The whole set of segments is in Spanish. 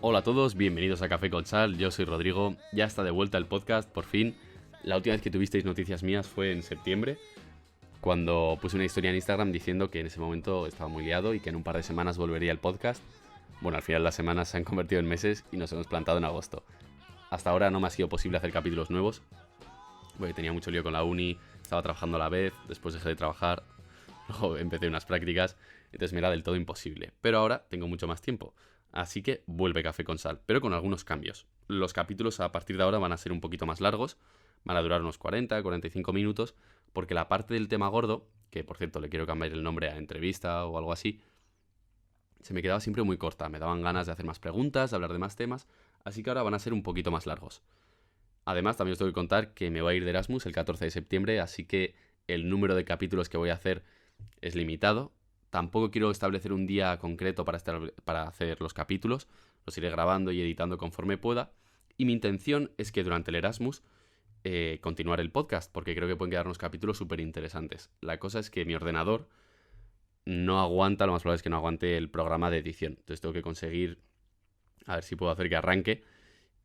Hola a todos, bienvenidos a Café con Sal, yo soy Rodrigo, ya está de vuelta el podcast, por fin. La última vez que tuvisteis noticias mías fue en septiembre, cuando puse una historia en Instagram diciendo que en ese momento estaba muy liado y que en un par de semanas volvería el podcast. Bueno, al final las semanas se han convertido en meses y nos hemos plantado en agosto. Hasta ahora no me ha sido posible hacer capítulos nuevos, porque tenía mucho lío con la uni, estaba trabajando a la vez, después dejé de trabajar, luego empecé unas prácticas, entonces me era del todo imposible. Pero ahora tengo mucho más tiempo. Así que vuelve Café con Sal, pero con algunos cambios. Los capítulos a partir de ahora van a ser un poquito más largos, van a durar unos 40-45 minutos, porque la parte del tema gordo, que por cierto le quiero cambiar el nombre a entrevista o algo así, se me quedaba siempre muy corta, me daban ganas de hacer más preguntas, de hablar de más temas, así que ahora van a ser un poquito más largos. Además, también os tengo que contar que me voy a ir de Erasmus el 14 de septiembre, así que el número de capítulos que voy a hacer es limitado. Tampoco quiero establecer un día concreto para hacer los capítulos, los iré grabando y editando conforme pueda. Y mi intención es que durante el Erasmus continuar el podcast, porque creo que pueden quedar unos capítulos súper interesantes. La cosa es que mi ordenador no aguanta, lo más probable es que no aguante el programa de edición. Entonces tengo que conseguir, a ver si puedo hacer que arranque.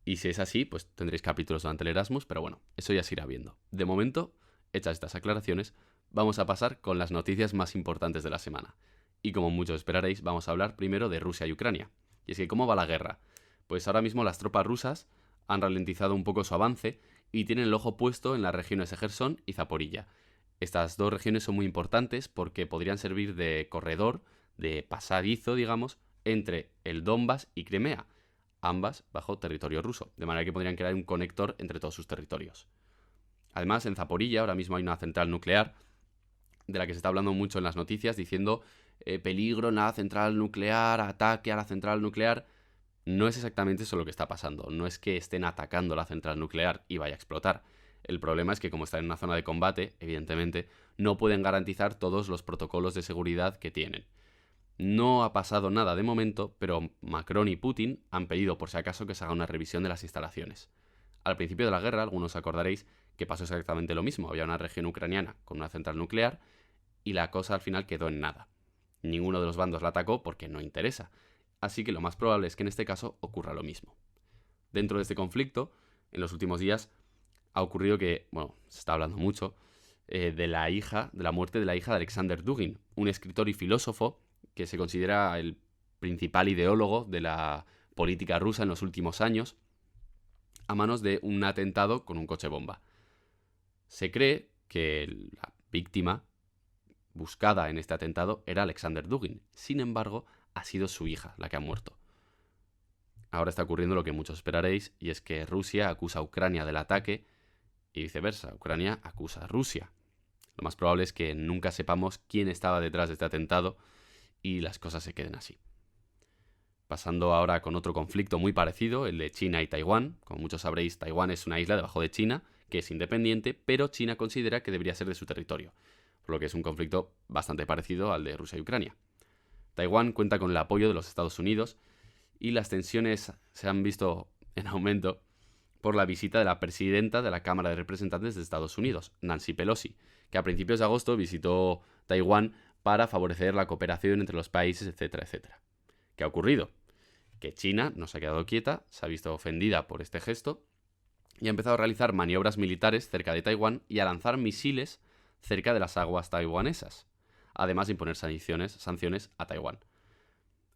Y si es así, pues tendréis capítulos durante el Erasmus, pero bueno, eso ya se irá viendo. De momento, hechas estas aclaraciones, vamos a pasar con las noticias más importantes de la semana. Y como muchos esperaréis, vamos a hablar primero de Rusia y Ucrania. Y es que, ¿cómo va la guerra? Pues ahora mismo las tropas rusas han ralentizado un poco su avance y tienen el ojo puesto en las regiones de Jersón y Zaporilla. Estas dos regiones son muy importantes porque podrían servir de corredor, de pasadizo, digamos, entre el Donbass y Crimea, ambas bajo territorio ruso, de manera que podrían crear un conector entre todos sus territorios. Además, en Zaporilla ahora mismo hay una central nuclear de la que se está hablando mucho en las noticias, diciendo peligro en la central nuclear, ataque a la central nuclear. No es exactamente eso lo que está pasando. No es que estén atacando la central nuclear y vaya a explotar. El problema es que como está en una zona de combate, evidentemente, no pueden garantizar todos los protocolos de seguridad que tienen. No ha pasado nada de momento, pero Macron y Putin han pedido por si acaso que se haga una revisión de las instalaciones. Al principio de la guerra, algunos acordaréis que pasó exactamente lo mismo. Había una región ucraniana con una central nuclear y la cosa al final quedó en nada. Ninguno de los bandos la atacó porque no interesa. Así que lo más probable es que en este caso ocurra lo mismo. Dentro de este conflicto, en los últimos días, ha ocurrido que, bueno, se está hablando mucho, de la muerte de la hija de Alexander Dugin, un escritor y filósofo que se considera el principal ideólogo de la política rusa en los últimos años, a manos de un atentado con un coche bomba. Se cree que la víctima buscada en este atentado era Alexander Dugin. Sin embargo, ha sido su hija la que ha muerto. Ahora está ocurriendo lo que muchos esperaréis, y es que Rusia acusa a Ucrania del ataque y viceversa, Ucrania acusa a Rusia. Lo más probable es que nunca sepamos quién estaba detrás de este atentado y las cosas se queden así. Pasando ahora con otro conflicto muy parecido, el de China y Taiwán. Como muchos sabréis, Taiwán es una isla debajo de China, que es independiente, pero China considera que debería ser de su territorio, por lo que es un conflicto bastante parecido al de Rusia y Ucrania. Taiwán cuenta con el apoyo de los Estados Unidos y las tensiones se han visto en aumento por la visita de la presidenta de la Cámara de Representantes de Estados Unidos, Nancy Pelosi, que a principios de agosto visitó Taiwán para favorecer la cooperación entre los países, etcétera, etcétera. ¿Qué ha ocurrido? Que China no se ha quedado quieta, se ha visto ofendida por este gesto y ha empezado a realizar maniobras militares cerca de Taiwán y a lanzar misiles cerca de las aguas taiwanesas, además de imponer sanciones a Taiwán.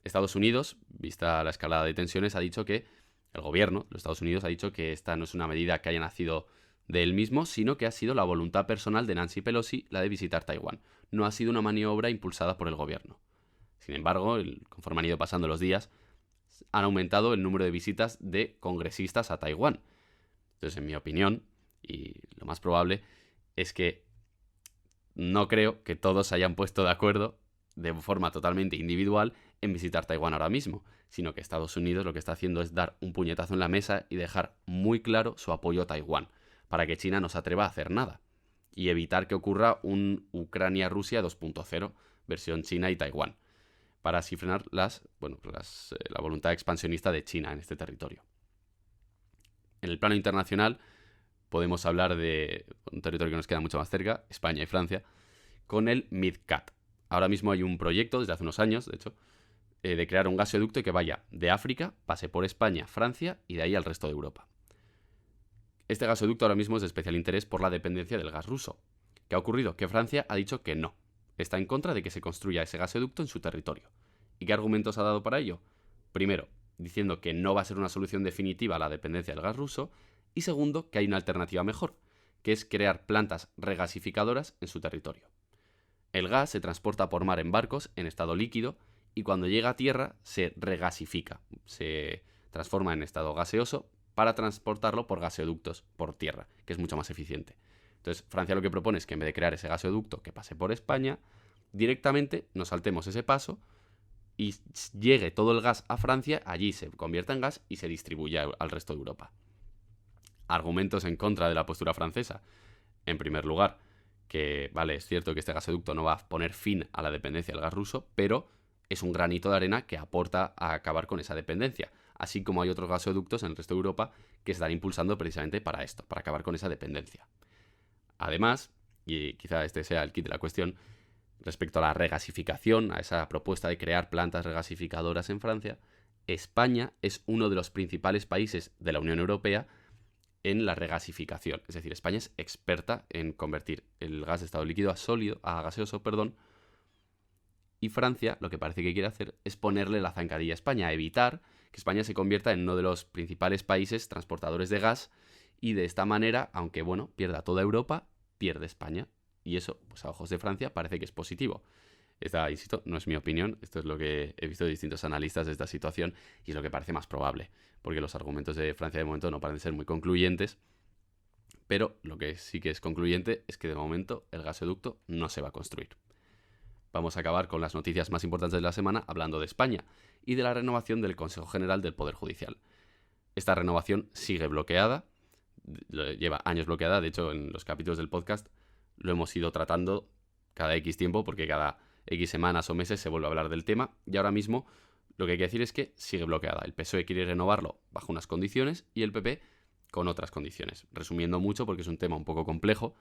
Estados Unidos, vista la escalada de tensiones, ha dicho que el gobierno de los Estados Unidos ha dicho que esta no es una medida que haya nacido de él mismo, sino que ha sido la voluntad personal de Nancy Pelosi la de visitar Taiwán. No ha sido una maniobra impulsada por el gobierno. Sin embargo, conforme han ido pasando los días, han aumentado el número de visitas de congresistas a Taiwán. Entonces, en mi opinión, y lo más probable, es que no creo que todos se hayan puesto de acuerdo de forma totalmente individual en visitar Taiwán ahora mismo, sino que Estados Unidos lo que está haciendo es dar un puñetazo en la mesa y dejar muy claro su apoyo a Taiwán, para que China no se atreva a hacer nada, y evitar que ocurra un Ucrania-Rusia 2.0, versión China y Taiwán, para así frenar la voluntad expansionista de China en este territorio. En el plano internacional podemos hablar de un territorio que nos queda mucho más cerca, España y Francia, con el MidCat. Ahora mismo hay un proyecto, desde hace unos años, de hecho, de crear un gasoducto que vaya de África, pase por España, Francia y de ahí al resto de Europa. Este gasoducto ahora mismo es de especial interés por la dependencia del gas ruso. ¿Qué ha ocurrido? Que Francia ha dicho que no. Está en contra de que se construya ese gasoducto en su territorio. ¿Y qué argumentos ha dado para ello? Primero, diciendo que no va a ser una solución definitiva a la dependencia del gas ruso. Y segundo, que hay una alternativa mejor, que es crear plantas regasificadoras en su territorio. El gas se transporta por mar en barcos en estado líquido y cuando llega a tierra se regasifica, se transforma en estado gaseoso para transportarlo por gasoductos por tierra, que es mucho más eficiente. Entonces, Francia lo que propone es que en vez de crear ese gasoducto que pase por España, directamente nos saltemos ese paso y llegue todo el gas a Francia, allí se convierta en gas y se distribuya al resto de Europa. Argumentos en contra de la postura francesa. En primer lugar, que, vale, es cierto que este gasoducto no va a poner fin a la dependencia del gas ruso, pero es un granito de arena que aporta a acabar con esa dependencia, así como hay otros gasoductos en el resto de Europa que se están impulsando precisamente para esto, para acabar con esa dependencia. Además, y quizá este sea el kit de la cuestión, respecto a la regasificación, a esa propuesta de crear plantas regasificadoras en Francia, España es uno de los principales países de la Unión Europea en la regasificación. Es decir, España es experta en convertir el gas de estado líquido a gaseoso, y Francia lo que parece que quiere hacer es ponerle la zancadilla a España, evitar que España se convierta en uno de los principales países transportadores de gas y de esta manera, aunque bueno, pierda toda Europa, pierde España. Y eso, pues a ojos de Francia, parece que es positivo. Esta, insisto, no es mi opinión, esto es lo que he visto de distintos analistas de esta situación y es lo que parece más probable, porque los argumentos de Francia de momento no parecen ser muy concluyentes, pero lo que sí que es concluyente es que de momento el gasoducto no se va a construir. Vamos a acabar con las noticias más importantes de la semana hablando de España y de la renovación del Consejo General del Poder Judicial. Esta renovación sigue bloqueada, lleva años bloqueada, de hecho en los capítulos del podcast lo hemos ido tratando cada X tiempo porque cada X semanas o meses se vuelve a hablar del tema y ahora mismo lo que hay que decir es que sigue bloqueada. El PSOE quiere renovarlo bajo unas condiciones y el PP con otras condiciones. Resumiendo mucho porque es un tema un poco complejo,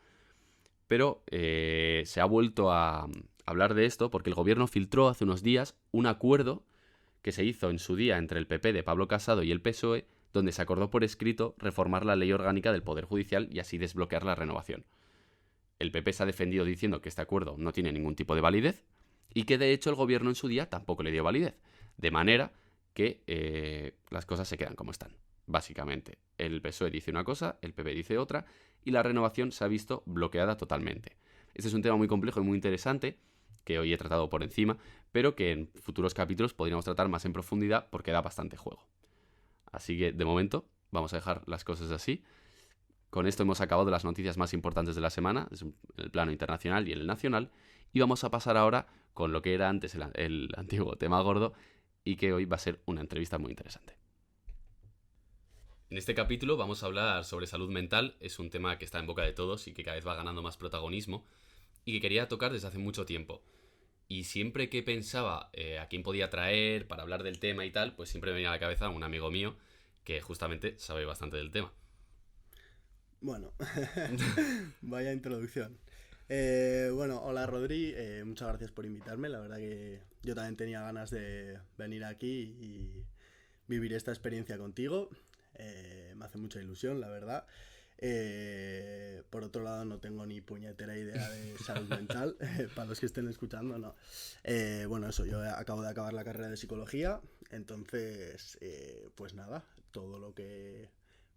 pero se ha vuelto a hablar de esto porque el gobierno filtró hace unos días un acuerdo que se hizo en su día entre el PP de Pablo Casado y el PSOE, donde se acordó por escrito reformar la ley orgánica del Poder Judicial y así desbloquear la renovación. El PP se ha defendido diciendo que este acuerdo no tiene ningún tipo de validez y que de hecho el gobierno en su día tampoco le dio validez. De manera que las cosas se quedan como están. Básicamente, el PSOE dice una cosa, el PP dice otra y la renovación se ha visto bloqueada totalmente. Este es un tema muy complejo y muy interesante que hoy he tratado por encima, pero que en futuros capítulos podríamos tratar más en profundidad porque da bastante juego. Así que, de momento, vamos a dejar las cosas así. Con esto hemos acabado las noticias más importantes de la semana, en el plano internacional y en el nacional, y vamos a pasar ahora con lo que era antes el antiguo tema gordo y que hoy va a ser una entrevista muy interesante. En este capítulo vamos a hablar sobre salud mental, es un tema que está en boca de todos y que cada vez va ganando más protagonismo y que quería tocar desde hace mucho tiempo. Y siempre que pensaba a quién podía traer para hablar del tema y tal, pues siempre me venía a la cabeza un amigo mío que justamente sabe bastante del tema. Bueno, vaya introducción. Bueno, hola Rodri, muchas gracias por invitarme. La verdad que yo también tenía ganas de venir aquí y vivir esta experiencia contigo. Me hace mucha ilusión, la verdad. Por otro lado, no tengo ni puñetera idea de salud mental, para los que estén escuchando, no. Bueno, eso, yo acabo de acabar la carrera de psicología, entonces, pues nada, todo lo que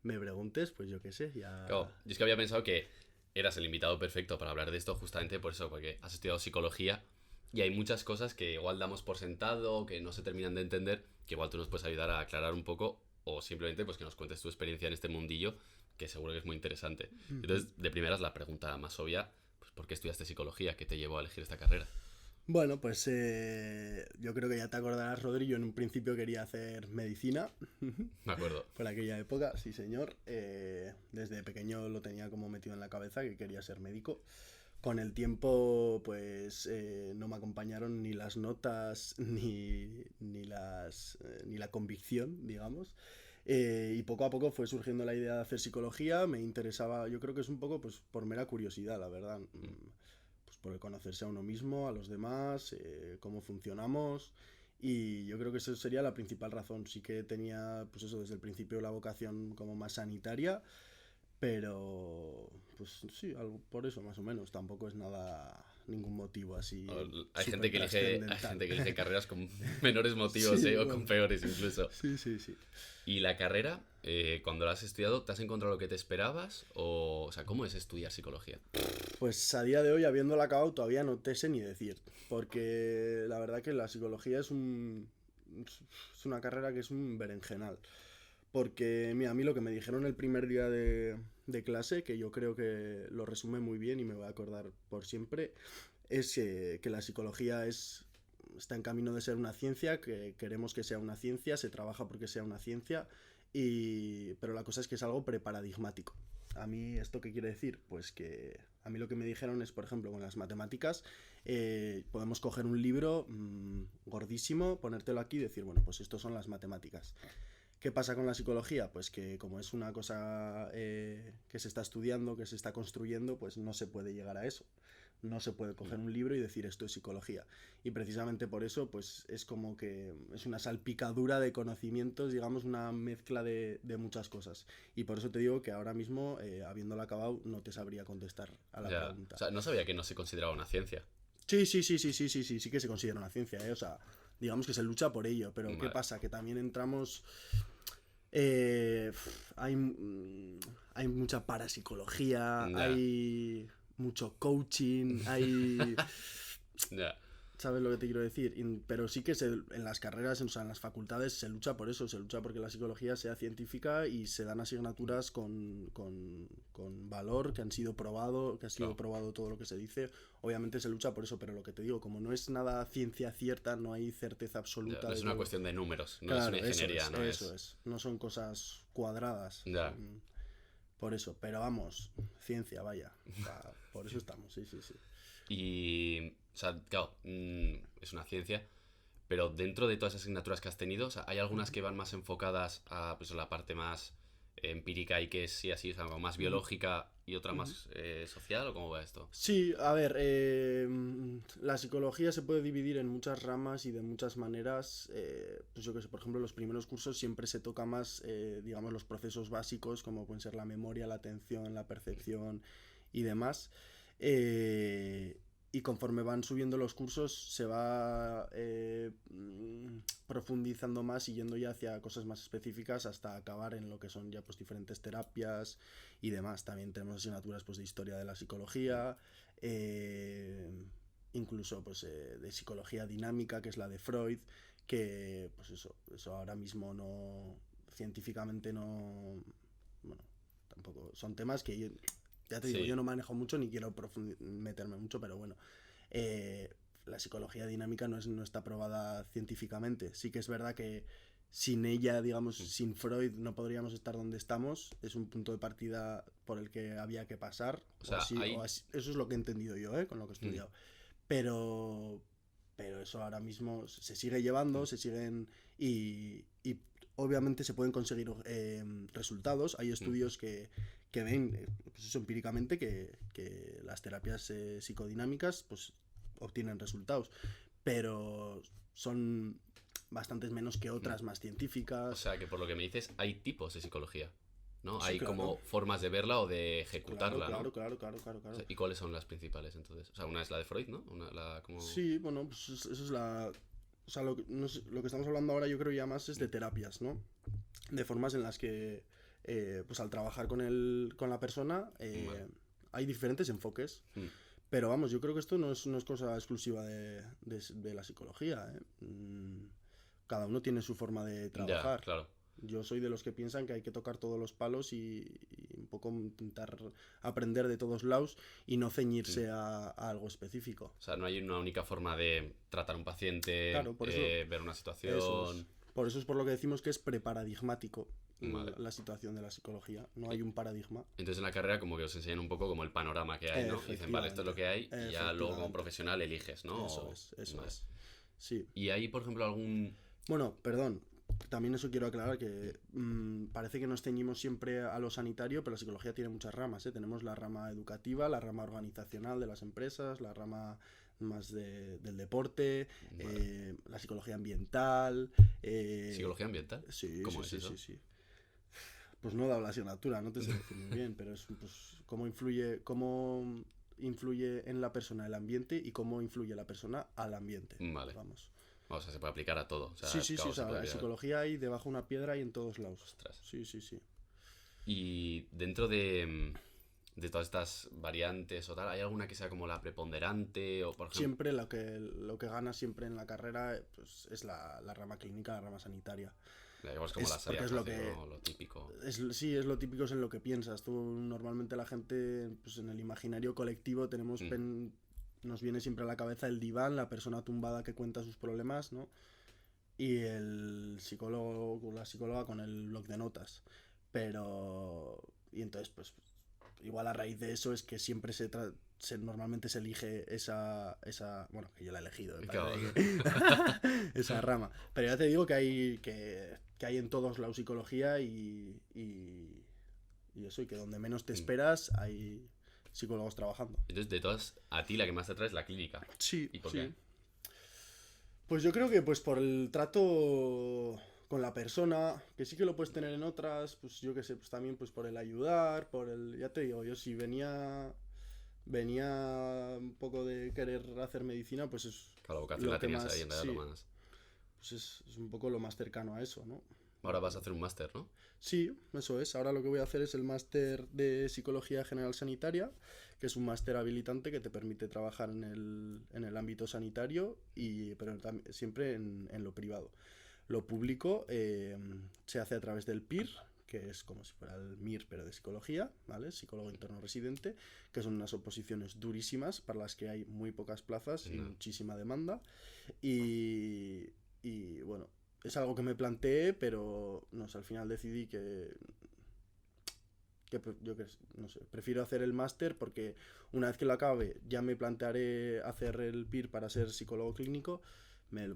me preguntes, pues yo qué sé, ya... Claro, yo es que había pensado que eras el invitado perfecto para hablar de esto justamente por eso, porque has estudiado psicología y hay muchas cosas que igual damos por sentado, que no se terminan de entender, que igual tú nos puedes ayudar a aclarar un poco o simplemente pues que nos cuentes tu experiencia en este mundillo, que seguro que es muy interesante. Entonces, de primeras, la pregunta más obvia, pues ¿por qué estudiaste psicología? ¿Qué te llevó a elegir esta carrera? Bueno, pues yo creo que ya te acordarás, Rodri, yo en un principio quería hacer medicina. Me acuerdo. Por aquella época, sí señor. Desde pequeño lo tenía como metido en la cabeza que quería ser médico. Con el tiempo, pues no me acompañaron ni las notas ni la convicción, digamos. Y poco a poco fue surgiendo la idea de hacer psicología. Me interesaba, yo creo que es un poco pues por mera curiosidad, la verdad. Pues por el conocerse a uno mismo, a los demás, cómo funcionamos Y yo creo que eso sería la principal razón. Sí que tenía, pues eso, desde el principio la vocación como más sanitaria, pero pues sí, algo por eso más o menos. Tampoco es nada, ningún motivo así Hay súper gente que elige, hay trascendental. gente que elige carreras con menores motivos, Sí, o con bueno, peores incluso. sí, sí, sí. ¿Y la carrera, cuando la has estudiado, te has encontrado lo que te esperabas? O sea, ¿cómo es estudiar psicología? Pues a día de hoy, habiéndola acabado, todavía no te sé ni decir. Porque la verdad que la psicología es una carrera que es un berenjenal. Porque, mira, a mí lo que me dijeron el primer día de clase, que yo creo que lo resume muy bien y me voy a acordar por siempre, es que la psicología está en camino de ser una ciencia, que queremos que sea una ciencia, se trabaja porque sea una ciencia, pero la cosa es que es algo preparadigmático. A mí, ¿esto qué quiere decir? Pues que a mí lo que me dijeron es, por ejemplo, con las matemáticas, podemos coger un libro gordísimo, ponértelo aquí y decir, bueno, pues estos son las matemáticas. ¿Qué pasa con la psicología? Pues que como es una cosa que se está estudiando, que se está construyendo, pues no se puede llegar a eso. No se puede coger un libro y decir esto es psicología. Y precisamente por eso, pues es como que es una salpicadura de conocimientos, digamos, una mezcla de muchas cosas. Y por eso te digo que ahora mismo, habiéndola acabado, no te sabría contestar a la Ya, o pregunta. sea, no sabía que no se consideraba una ciencia. Sí, sí, sí, sí, sí, sí, sí, sí que se considera una ciencia, ¿eh? O sea, digamos que se lucha por ello, pero ¿qué Vale. pasa? Que también entramos hay, hay mucha parapsicología, Ya, hay mucho coaching, hay... ya. ¿Sabes lo que te quiero decir? Pero sí que en las carreras, o sea, en las facultades se lucha por eso, se lucha porque la psicología sea científica y se dan asignaturas con valor, que han sido probado, que ha sido Claro. probado todo lo que se dice. Obviamente se lucha por eso, pero lo que te digo, como no es nada ciencia cierta, no hay certeza Ya, absoluta no de es una todo. cuestión de números, no es Claro, una ingeniería, no eso es. es. No son cosas cuadradas. Ya. Por eso, pero vamos, ciencia, vaya. O sea, por eso estamos, sí, sí, sí. Y, o sea, claro, es una ciencia, pero dentro de todas las asignaturas que has tenido, o sea, hay algunas que van más enfocadas a pues, la parte más empírica y que es sí así, es algo más biológica y otra más social, ¿o cómo va esto? Sí, a ver, la psicología se puede dividir en muchas ramas y de muchas maneras. Pues yo que sé, por ejemplo, en los primeros cursos siempre se toca más, digamos, los procesos básicos, como pueden ser la memoria, la atención, la percepción y demás. Y conforme van subiendo los cursos, se va profundizando más y yendo ya hacia cosas más específicas hasta acabar en lo que son ya pues diferentes terapias y demás. También tenemos asignaturas pues, de historia de la psicología, eh, incluso pues, de psicología dinámica, que es la de Freud, que pues eso ahora mismo no, científicamente no, bueno, tampoco, son temas que yo, ya te digo, yo Sí, no manejo mucho ni quiero meterme mucho, pero bueno, eh, la psicología dinámica no está probada científicamente. Sí que es verdad que sin ella, digamos, sin Freud, no podríamos estar donde estamos. Es un punto de partida por el que había que pasar. o sea, hay. Eso es lo que he entendido yo, con lo que he estudiado. Pero, pero eso ahora mismo se sigue llevando, se siguen y obviamente se pueden conseguir resultados. Hay estudios que ven, pues eso, empíricamente, que las terapias psicodinámicas pues obtienen resultados, pero son bastantes menos que otras más O científicas. sea, que por lo que me dices, hay tipos de psicología, ¿no? Sí, Hay claro. como formas de verla o de Claro, ejecutarla, ¿no? claro, claro, claro, claro, O sea, claro. ¿y cuáles son las principales entonces? O sea, una es la de Freud, ¿no? Una, la como. Sí, bueno, pues eso es la... O sea, no sé, lo que estamos hablando ahora yo creo ya más es de terapias, ¿no? De formas en las que, pues al trabajar con la persona, Vale. hay diferentes enfoques. Mm. Pero vamos, yo creo que esto no es cosa exclusiva de la psicología, ¿eh? Cada uno tiene su forma de Ya, trabajar. claro. Yo soy de los que piensan que hay que tocar todos los palos y un poco intentar aprender de todos lados y no ceñirse a algo específico. O sea, no hay una única forma de tratar a un paciente, Claro, por eso, ver una eso es. situación. Por eso es por lo que decimos que es preparadigmático Vale. la situación de la psicología. No hay un paradigma. Entonces en la carrera como que os enseñan un poco como el panorama que hay, ¿no? Y dicen, vale, esto es lo que hay y ya luego como Efectivamente. profesional eliges, ¿no? Eso es, eso Vale. es. Sí. Y hay, por ejemplo, algún. Bueno, perdón. También eso quiero aclarar que parece que nos ceñimos siempre a lo sanitario, pero la psicología tiene muchas ramas, ¿eh? Tenemos la rama educativa, la rama organizacional de las empresas, la rama más del deporte, Vale. la psicología ambiental. ¿Psicología ambiental? Sí, ¿Cómo sí, es sí, eso? sí, sí. Pues no he dado la asignatura, no te sé decir muy bien, pero es pues, cómo influye en la persona el ambiente y cómo influye la persona al ambiente, Vale. vamos. O sea, se puede aplicar a todo. O Sí, sea, sí, sí, o claro, se sea, puede la aplicar. psicología hay debajo de una piedra y en todos lados. Ostras. Sí, sí, sí. Y dentro de todas estas variantes o tal, ¿hay alguna que sea como la preponderante? O, por ejemplo, Siempre lo que gana siempre en la carrera pues, es la rama clínica, la rama sanitaria. digamos como la Porque salida es lo fácil, que ¿no? Lo típico. sí, es lo típico, es en lo que piensas. Tú, normalmente la gente, pues en el imaginario colectivo Mm, nos viene siempre a la cabeza el diván, la persona tumbada que cuenta sus problemas, ¿no? Y el psicólogo o la psicóloga con el bloc de notas. Pero... Y entonces, pues, igual a raíz de eso es que siempre normalmente se elige bueno, que yo la he elegido, me claro. parece esa rama. Pero ya te digo que hay en todos la psicología y eso, y que donde menos te Mm. esperas hay psicólogos trabajando. Entonces, de todas, a ti la que más te atrae es la clínica. Sí, ¿Y por qué? sí. Pues yo creo que pues por el trato con la persona, que sí que lo puedes tener en otras, pues yo qué sé, pues también pues por el ayudar, ya te digo, yo si venía un poco de querer hacer medicina, pues es Claro, la vocación lo la que tenías ahí más, en realidad sí, humanas. pues es un poco lo más cercano a eso, ¿no? Ahora vas a hacer un máster, ¿no? Sí, eso es. Ahora lo que voy a hacer es el máster de Psicología General Sanitaria, que es un máster habilitante que te permite trabajar en el ámbito sanitario, pero siempre en lo privado. Lo público se hace a través del PIR, que es como si fuera el MIR, pero de psicología, ¿vale? Psicólogo interno residente, que son unas oposiciones durísimas para las que hay muy pocas plazas y No. muchísima demanda. Y bueno, es algo que me planteé, pero no sé, al final decidí yo que no sé, prefiero hacer el máster porque una vez que lo acabe ya me plantearé hacer el PIR para ser psicólogo clínico, me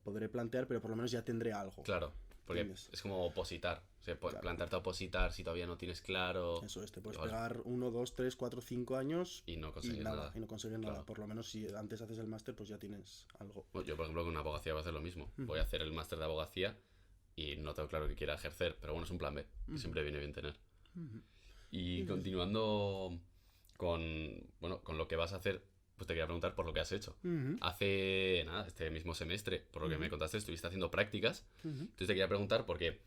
podré plantear, pero por lo menos ya tendré algo. Claro, porque ¿Entiendes? es como opositar. O sea, Claro. plantarte a opositar si todavía no tienes claro. Eso es, te puedes Igual, pegar 1, 2, 3, 4, 5 años y no y conseguir nada, nada. y no consigues nada. Claro. Por lo menos si antes haces el máster, pues ya tienes algo. Bueno, yo, por ejemplo, con abogacía voy a hacer lo mismo. Voy a Ujú, hacer el máster de abogacía y no tengo claro que quiera ejercer, pero bueno, es un plan B, que ujú, siempre viene bien tener. ujú. Y Sí, sí, sí. continuando con, bueno, con lo que vas a hacer, pues te quería preguntar por lo que has hecho. Ujú, Hace, nada, este mismo semestre, por lo que me ujú, contaste, estuviste haciendo prácticas. ujú, Entonces te quería preguntar porque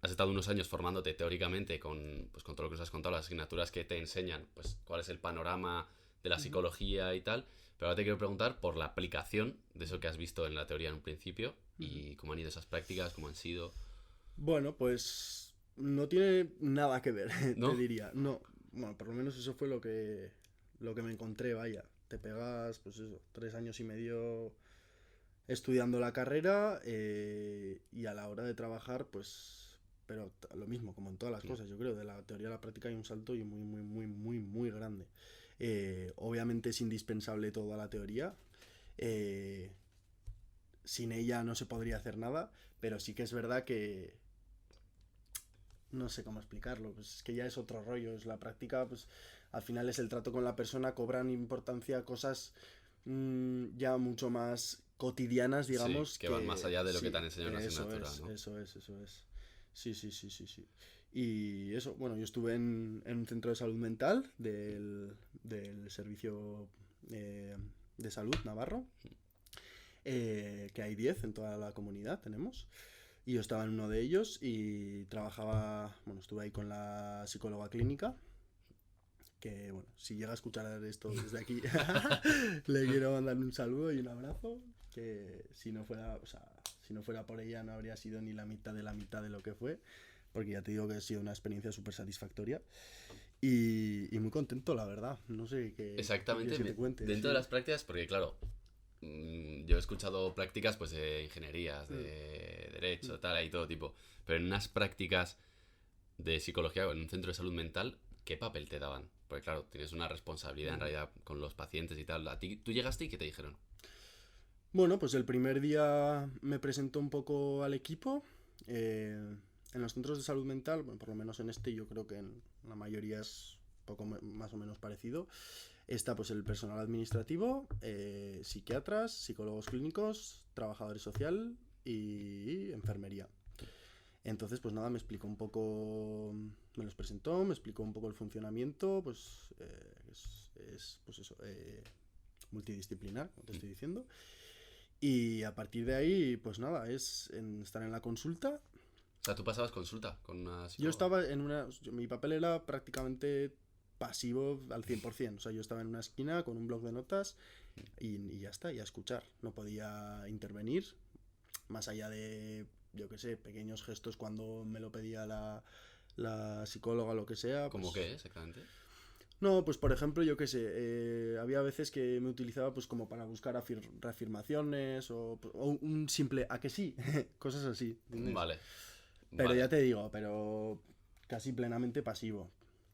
has estado unos años formándote teóricamente con todo lo que nos has contado, las asignaturas que te enseñan, pues cuál es el panorama de la ujú, psicología y tal. Pero ahora te quiero preguntar por la aplicación de eso que has visto en la teoría en un principio ujú. y cómo han ido esas prácticas, cómo han sido. Bueno, pues no tiene nada que ver, te ¿No? diría. No, bueno, por lo menos eso fue lo que me encontré, vaya. Te pegas, pues eso, 3 años y medio estudiando la carrera y a la hora de trabajar, pues, pero lo mismo, como en todas las Mm, cosas, yo creo, de la teoría a la práctica hay un salto y muy, muy, muy, muy, muy grande. Obviamente es indispensable toda la teoría. eh, Sin ella no se podría hacer nada, pero sí que es verdad que no sé cómo explicarlo, pues es que ya es otro rollo, es la práctica, pues al final es el trato con la persona, cobran importancia cosas ya mucho más cotidianas, sí, digamos, que van más que allá de lo que te sí, han enseñado en la eso asignatura, es, ¿no? eso es, eso es. Sí, sí, sí, sí, sí. Y eso, bueno, yo estuve en un centro de salud mental del servicio de salud Navarro, que hay 10 en toda la comunidad, tenemos. Y yo estaba en uno de ellos y trabajaba, bueno, estuve ahí con la psicóloga clínica, que bueno, si llega a escuchar esto desde aquí, le quiero mandar un saludo y un abrazo, que si no fuera, o sea, si no fuera por ella no habría sido ni la mitad de lo que fue, porque ya te digo que ha sido una experiencia súper satisfactoria y muy contento, la verdad. No sé qué Exactamente, quieres que te cuente, dentro de sí. las prácticas, porque claro, yo he escuchado prácticas pues de ingenierías, Mm, de mm, derecho, tal, hay todo tipo, pero en unas prácticas de psicología o en un centro de salud mental, ¿qué papel te daban? Porque claro, tienes una responsabilidad en mm. realidad con los pacientes y tal. ¿A ti, tú llegaste y qué te dijeron? Bueno, pues el primer día me presentó un poco al equipo. En los centros de salud mental, bueno, por lo menos en este, yo creo que en la mayoría es poco más o menos parecido. Está pues el personal administrativo, psiquiatras, psicólogos clínicos, trabajadores social y enfermería. Entonces, pues nada, me explicó un poco, me los presentó, me explicó un poco el funcionamiento, pues pues eso, multidisciplinar, como te estoy diciendo. Y a partir de ahí, pues nada, estar en la consulta. O sea, tú pasabas consulta con una psicóloga. Yo estaba mi papel era prácticamente pasivo al 100%. O sea, yo estaba en una esquina con un bloc de notas y ya está, y a escuchar. No podía intervenir, más allá de, yo qué sé, pequeños gestos cuando me lo pedía la psicóloga o lo que sea. ¿Cómo pues, qué exactamente? No, pues por ejemplo, yo qué sé, había veces que me utilizaba pues como para buscar reafirmaciones o un simple ¿a que sí? Cosas así. ¿Entiendes? Vale. Pero ya te digo, pero casi plenamente pasivo.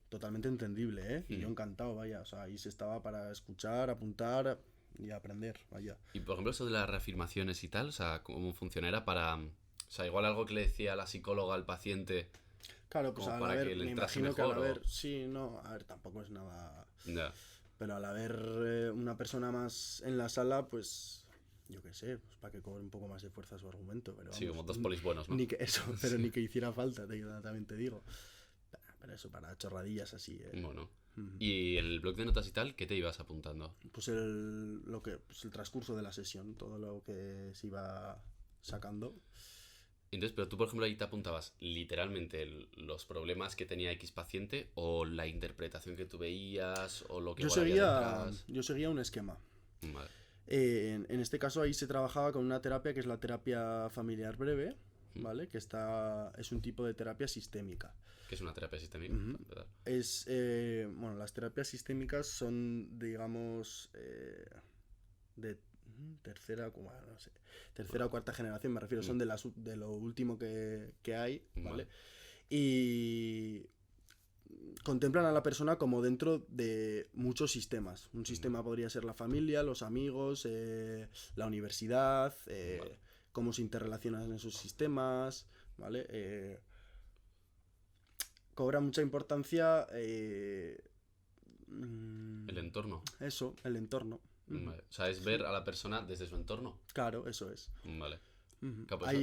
Totalmente entendible, ¿eh? Y yo encantado, vaya. O sea, ahí se estaba para escuchar, apuntar y aprender, vaya. Y por ejemplo, eso de las reafirmaciones y tal, o sea, ¿cómo funciona? Era para... O sea, igual algo que le decía la psicóloga al paciente... Claro, pues como al para haber, que le me entrase imagino que mejor, al haber, o... sí, no, a ver, tampoco es nada, Ya. pero al haber una persona más en la sala, pues, yo qué sé, pues para que cobre un poco más de fuerza su argumento, pero Sí, vamos, como dos polis buenos, ¿no? ni que eso, pero ni que hiciera falta, también te digo, pero eso, para chorradillas así, Bueno. ¿Y el blog de notas y tal, qué te ibas apuntando? Pues el transcurso de la sesión, todo lo que se iba sacando. Entonces, pero tú, por ejemplo, ahí te apuntabas literalmente los problemas que tenía X paciente o la interpretación que tú veías o lo que igual había detrás. Yo seguía un esquema. Vale. En este caso ahí se trabajaba con una terapia que es la terapia familiar breve, ¿vale? Que es un tipo de terapia sistémica. ¿Qué es una terapia sistémica? Bueno, las terapias sistémicas son, digamos, de tercera o cuarta generación, me refiero, son de lo último que hay, ¿vale? Y contemplan a la persona como dentro de muchos sistemas. Un sistema podría ser la familia, los amigos, la universidad, cómo se interrelacionan esos sistemas, ¿vale? Cobra mucha importancia el entorno. Eso, el entorno. Vale. O sea, es ver a la persona desde su entorno. Claro, eso es. Vale.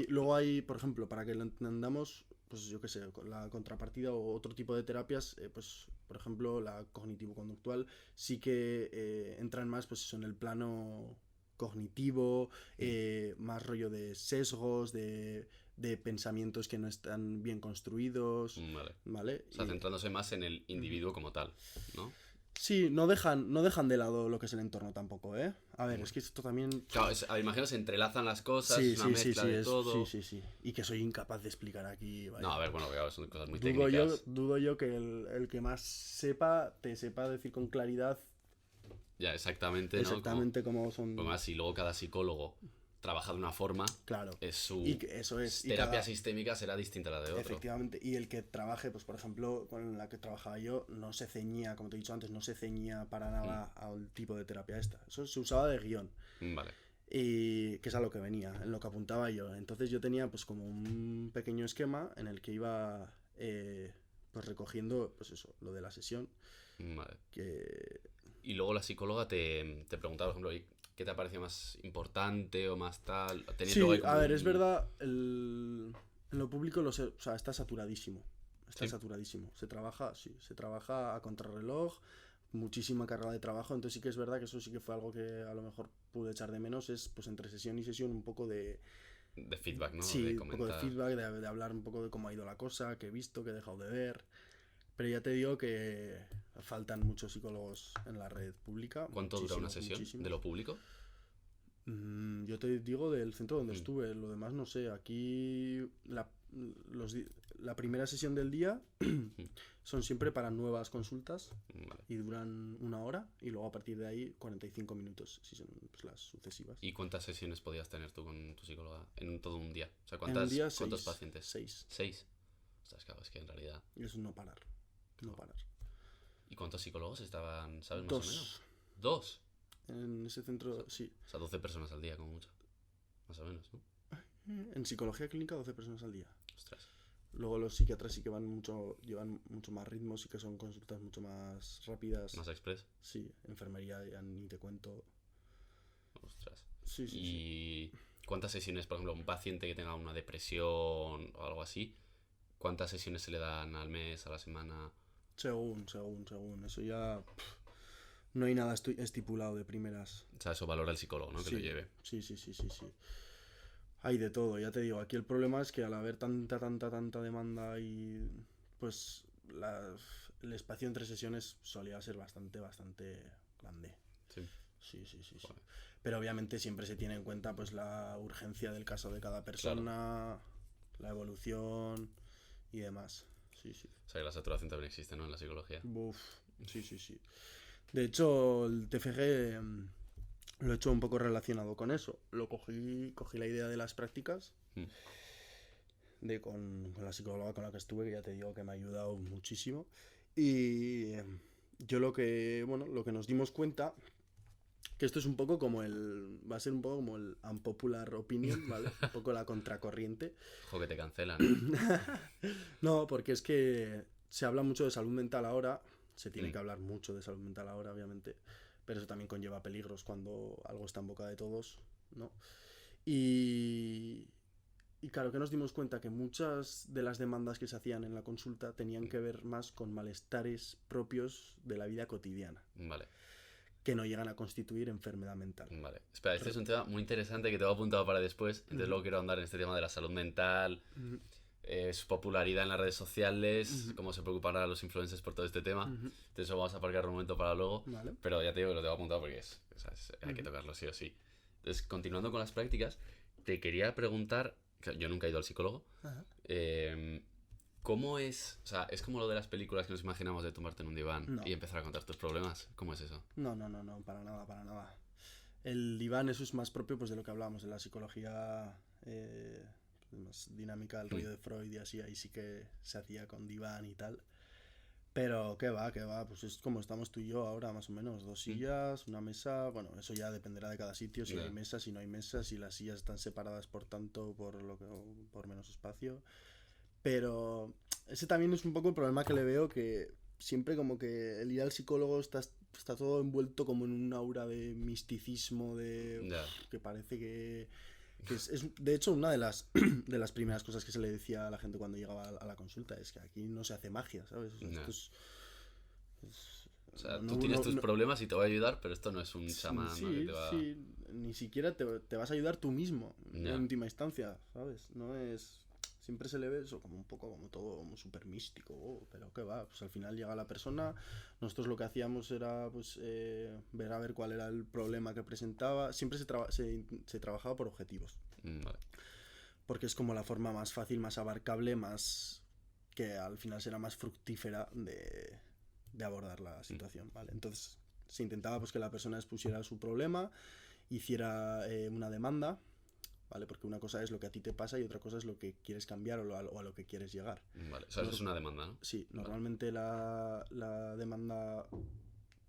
Luego hay, por ejemplo, para que lo entendamos, pues yo qué sé, la contrapartida o otro tipo de terapias, pues por ejemplo la cognitivo-conductual sí que entran más pues eso, en el plano cognitivo, más rollo de sesgos, de pensamientos que no están bien construidos, ¿vale? O sea, centrándose más en el individuo como tal, ¿no? Sí, no dejan de lado lo que es el entorno tampoco, ¿eh? A ver, es que esto también... Claro, imagino se entrelazan las cosas, sí, es una mezcla de todo. Sí. Y que soy incapaz de explicar aquí, vaya. No, a ver, bueno, claro, son cosas muy técnicas. Dudo yo que el que más te sepa decir con claridad... Ya, exactamente, ¿no? Exactamente cómo son... Como así, luego cada psicólogo trabaja de una forma, claro. Eso es. Terapia sistémica será distinta a la de otro. Efectivamente, y el que trabaje, pues por ejemplo, con la que trabajaba yo, no se ceñía, como te he dicho antes, no se ceñía para nada al tipo de terapia esta. Eso se usaba de guión. Vale. Y que es a lo que venía, en lo que apuntaba yo. Entonces yo tenía pues como un pequeño esquema en el que iba pues recogiendo pues eso, lo de la sesión. Vale. Que... Y luego la psicóloga te preguntaba, por ejemplo, ¿qué te parecía más importante o más tal? Sí, a ver, es verdad, en lo público o sea, está saturadísimo. Está saturadísimo. Se trabaja a contrarreloj, muchísima carga de trabajo, entonces sí que es verdad que eso sí que fue algo que a lo mejor pude echar de menos, es pues entre sesión y sesión un poco de feedback, ¿no? Sí, un poco de feedback, de hablar un poco de cómo ha ido la cosa, qué he visto, qué he dejado de ver. Pero ya te digo que faltan muchos psicólogos en la red pública. ¿Cuánto dura una sesión de lo público? Yo te digo del centro donde estuve, lo demás no sé. Aquí la primera sesión del día son siempre para nuevas consultas y duran 1 hora y luego a partir de ahí 45 minutos si son pues, las sucesivas. ¿Y cuántas sesiones podías tener tú con tu psicóloga en todo un día? O sea, ¿cuántos pacientes? 6. 6. Ostras, claro, es que en realidad... Y es no parar. No parar. ¿Y cuántos psicólogos estaban, sabes, más 2. o menos? 2. En ese centro, sí. O sea, 12 personas al día, como mucho. Más o menos, ¿no? En psicología clínica, 12 personas al día. Ostras. Luego los psiquiatras sí que llevan mucho más ritmo, sí que son consultas mucho más rápidas. Más express. Sí, enfermería ya ni te cuento. Ostras. Sí, sí, sí. ¿Y cuántas sesiones, por ejemplo, un paciente que tenga una depresión o algo así, cuántas sesiones se le dan al mes, a la semana? Según. Eso ya no hay nada estipulado de primeras. O sea, eso valora el psicólogo, ¿no? Que lo Sí, lleve. sí. Hay de todo, ya te digo. Aquí el problema es que al haber tanta demanda y pues el espacio entre sesiones solía ser bastante grande. Sí. Sí. Joder. Pero obviamente siempre se tiene en cuenta pues la urgencia del caso de cada persona, la evolución y demás. Sí. O sea, que la saturación también existe, ¿no? En la psicología. Uf, sí. De hecho, el TFG lo he hecho un poco relacionado con eso. Cogí la idea de las prácticas con la psicóloga con la que estuve, que ya te digo que me ha ayudado muchísimo. Y yo lo que nos dimos cuenta, que esto es un poco va a ser un poco como el unpopular opinion, ¿vale? Un poco la contracorriente. Ojo que te cancelan. No, porque es que se habla mucho de salud mental ahora, se tiene que hablar mucho de salud mental ahora, obviamente, pero eso también conlleva peligros cuando algo está en boca de todos, ¿no? Y claro que nos dimos cuenta que muchas de las demandas que se hacían en la consulta tenían que ver más con malestares propios de la vida cotidiana. Vale. Que no llegan a constituir enfermedad mental. Vale. Espera, este es un tema muy interesante que te he apuntado para después. Entonces luego quiero andar en este tema de la salud mental, su popularidad en las redes sociales, cómo se preocupan ahora los influencers por todo este tema. Entonces eso vamos a aparcar un momento para luego. Vale. Pero ya te digo que lo tengo apuntado porque hay que tocarlo sí o sí. Entonces, continuando con las prácticas, te quería preguntar, que yo nunca he ido al psicólogo, ¿cómo es? O sea, ¿es como lo de las películas que nos imaginamos de tomarte en un diván y empezar a contar tus problemas? ¿Cómo es eso? No, para nada. El diván, eso es más propio pues de lo que hablábamos de la psicología más dinámica, el rollo de Freud y así, ahí sí que se hacía con diván y tal. Pero qué va, pues es como estamos tú y yo ahora, más o menos, 2 sillas, una mesa, bueno, eso ya dependerá de cada sitio, si hay mesas, si no hay mesas, si las sillas están separadas por tanto, por menos espacio. Pero ese también es un poco el problema que le veo, que siempre como que el ir al psicólogo está todo envuelto como en un aura de misticismo, que parece que es de hecho una de las primeras cosas que se le decía a la gente cuando llegaba a la consulta, es que aquí no se hace magia, ¿sabes? O sea, tú tienes tus problemas y te va a ayudar, pero esto no es un chamán, sí, ¿no? Que te va... Sí, ni siquiera te vas a ayudar tú mismo, en última instancia, ¿sabes? No es... Siempre se le ve eso como un poco como todo como súper místico, pero qué va, pues al final llega la persona, nosotros lo que hacíamos era pues ver a ver cuál era el problema que presentaba, siempre se trabajaba por objetivos, Vale. porque es como la forma más fácil, más abarcable, más que al final será más fructífera de abordar la situación, ¿vale? Entonces se intentaba pues que la persona expusiera su problema, hiciera una demanda, ¿vale? Porque una cosa es lo que a ti te pasa y otra cosa es lo que quieres cambiar o a lo que quieres llegar. Vale, o sea, eso es una demanda, ¿no? Sí, normalmente la demanda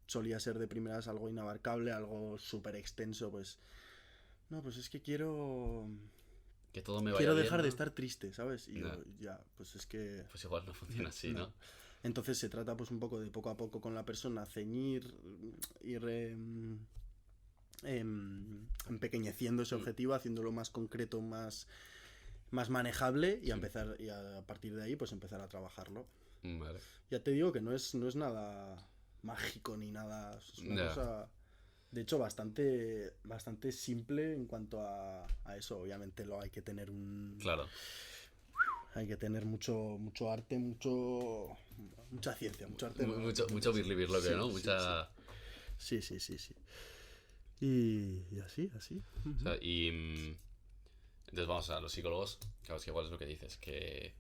solía ser de primeras algo inabarcable, algo súper extenso, pues... No, pues es que quiero... Que todo me vaya Quiero bien, dejar ¿no? de estar triste, ¿sabes? Y yo, ya, pues es que... Pues igual no funciona así, ¿no? Entonces se trata pues un poco de poco a poco con la persona ceñir, ir... empequeñeciendo ese objetivo, haciéndolo más concreto, más manejable y a partir de ahí pues empezar a trabajarlo. Vale. Ya te digo que no es nada mágico ni nada, es una cosa de hecho bastante simple en cuanto a eso. Obviamente hay que tener Claro. Hay que tener mucho arte, mucha ciencia, mucho arte. Mucho birli-birlo, sí, ¿no? Sí, mucha... Sí. Y así. O sea, entonces vamos a los psicólogos, claro, es que igual es lo que dices, que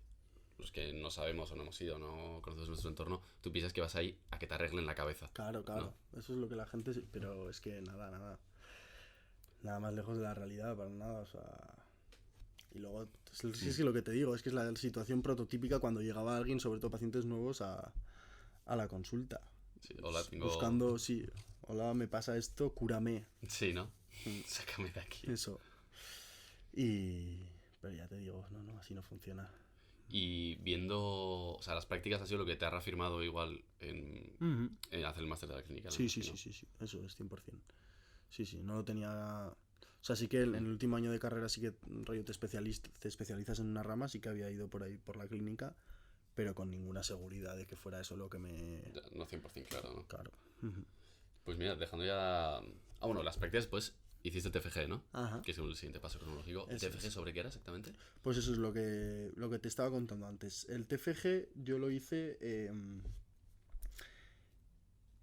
los que no sabemos o no hemos ido, no conocemos nuestro entorno, tú piensas que vas ahí a que te arreglen la cabeza. Claro, ¿no? Eso es lo que la gente... Pero es que nada más lejos de la realidad, para nada, o sea... Y luego, es que lo que te digo, es que es la situación prototípica cuando llegaba alguien, sobre todo pacientes nuevos, a la consulta. Sí, hola, tengo... Buscando, sí, hola, me pasa esto, cúrame. Sí, ¿no? Sácame de aquí. Eso. Pero ya te digo, no, así no funciona. Y viendo, o sea, las prácticas ha sido lo que te ha reafirmado igual en hacer el máster de la clínica, ¿no? Sí, Imagino. sí, eso es 100%. Sí, no lo tenía... O sea, sí que en el último año de carrera sí que rollo te especializas en una rama, sí que había ido por ahí, por la clínica, pero con ninguna seguridad de que fuera eso lo que me... No 100% claro, ¿no? Claro. Pues mira, dejando ya... Ah, bueno, las prácticas, pues hiciste TFG, ¿no? Ajá. Que es el siguiente paso cronológico. ¿El Eso TFG es. sobre qué era exactamente? Pues eso es lo que te estaba contando antes. El TFG yo lo hice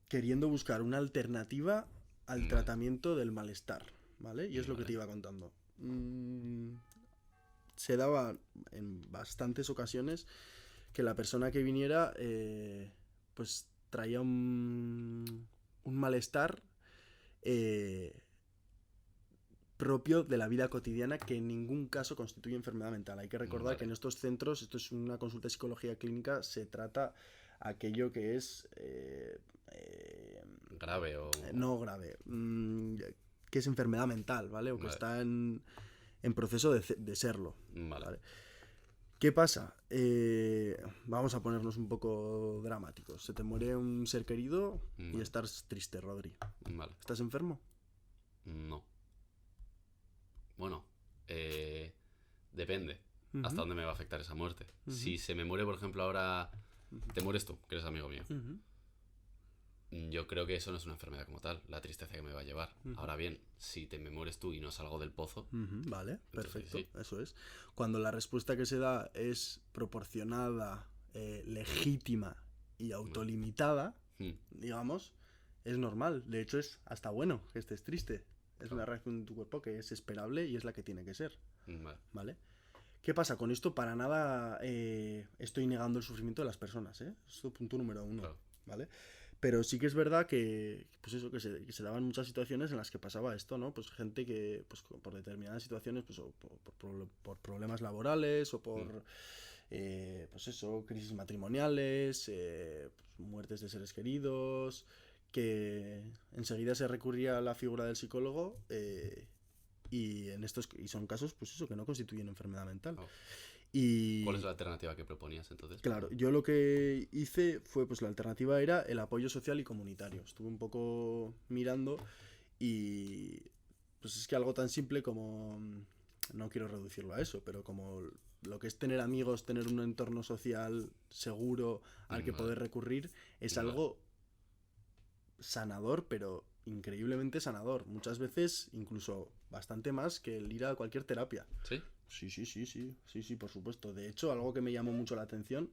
queriendo buscar una alternativa al Vale. tratamiento del malestar, ¿vale? Y es lo que te iba contando. Se daba en bastantes ocasiones que la persona que viniera pues traía un malestar propio de la vida cotidiana que en ningún caso constituye enfermedad mental. Hay que recordar que en estos centros, esto es una consulta de psicología clínica, se trata aquello que es... ¿Grave o...? No grave, que es enfermedad mental, ¿vale? O que Vale. está en proceso de serlo. Vale. ¿Vale? ¿Qué pasa? Vamos a ponernos un poco dramáticos. Se te muere un ser querido y Vale. estás triste, Rodri. Vale. ¿Estás enfermo? No. Bueno, depende hasta dónde me va a afectar esa muerte. Si se me muere, por ejemplo, ahora... Te mueres tú, que eres amigo mío. Yo creo que eso no es una enfermedad como tal, la tristeza que me va a llevar. Ahora bien, si te me mueres tú y no salgo del pozo... Vale, perfecto, sí. eso es. Cuando la respuesta que se da es proporcionada, legítima y autolimitada, digamos, es normal. De hecho, es hasta bueno que estés triste. Es una reacción de tu cuerpo que es esperable y es la que tiene que ser. ¿Vale? ¿Qué pasa? Con esto para nada estoy negando el sufrimiento de las personas, ¿eh? Esto es punto número 1, Claro. ¿vale? Pero sí que es verdad que, pues eso, que se daban muchas situaciones en las que pasaba esto, ¿no? Pues gente que, pues por determinadas situaciones, pues o por problemas laborales o por, pues eso, crisis matrimoniales, pues, muertes de seres queridos, que enseguida se recurría a la figura del psicólogo y son casos, pues eso, que no constituyen enfermedad mental. Oh. Y ¿Cuál es la alternativa que proponías entonces? claro, yo lo que hice fue, pues la alternativa era el apoyo social y comunitario. Estuve un poco mirando y pues es que algo tan simple como, no quiero reducirlo a eso, pero como lo que es tener amigos, tener un entorno social seguro al que poder recurrir, es algo sanador, pero increíblemente sanador. Muchas veces incluso bastante más que el ir a cualquier terapia. ¿Sí? Sí, por supuesto. De hecho, algo que me llamó mucho la atención